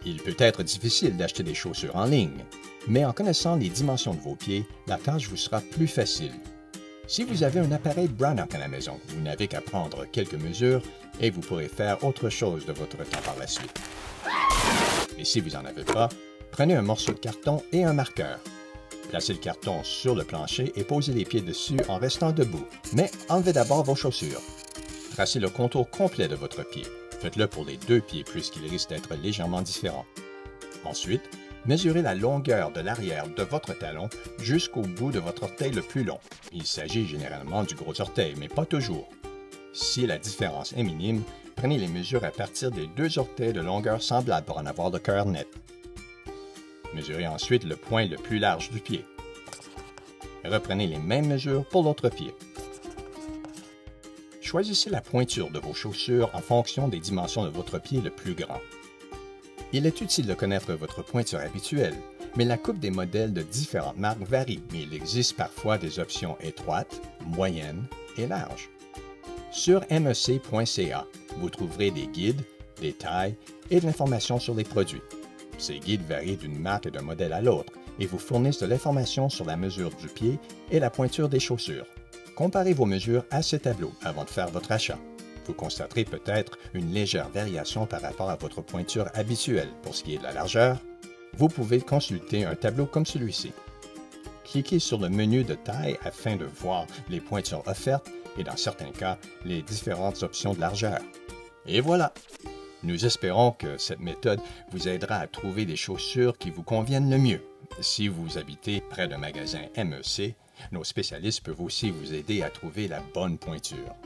Il peut être difficile d'acheter des chaussures en ligne, mais en connaissant les dimensions de vos pieds, la tâche vous sera plus facile. Si vous avez un appareil Brannock à la maison, vous n'avez qu'à prendre quelques mesures et vous pourrez faire autre chose de votre temps par la suite. Et si vous n'en avez pas, prenez un morceau de carton et un marqueur. Placez le carton sur le plancher et posez les pieds dessus en restant debout, mais enlevez d'abord vos chaussures. Tracez le contour complet de votre pied. Faites-le pour les deux pieds puisqu'ils risquent d'être légèrement différents. Ensuite, mesurez la longueur de l'arrière de votre talon jusqu'au bout de votre orteil le plus long. Il s'agit généralement du gros orteil, mais pas toujours. Si la différence est minime, prenez les mesures à partir des deux orteils de longueur semblable pour en avoir le cœur net. Mesurez ensuite le point le plus large du pied. Reprenez les mêmes mesures pour l'autre pied. Choisissez la pointure de vos chaussures en fonction des dimensions de votre pied le plus grand. Il est utile de connaître votre pointure habituelle, mais la coupe des modèles de différentes marques varie, mais il existe parfois des options étroites, moyennes et larges. Sur mec.ca, vous trouverez des guides, des tailles et de l'information sur les produits. Ces guides varient d'une marque et d'un modèle à l'autre et vous fournissent de l'information sur la mesure du pied et la pointure des chaussures. Comparez vos mesures à ce tableau avant de faire votre achat. Vous constaterez peut-être une légère variation par rapport à votre pointure habituelle. Pour ce qui est de la largeur, vous pouvez consulter un tableau comme celui-ci. Cliquez sur le menu de taille afin de voir les pointures offertes et dans certains cas, les différentes options de largeur. Et voilà! Nous espérons que cette méthode vous aidera à trouver des chaussures qui vous conviennent le mieux. Si vous habitez près d'un magasin MEC, nos spécialistes peuvent aussi vous aider à trouver la bonne pointure.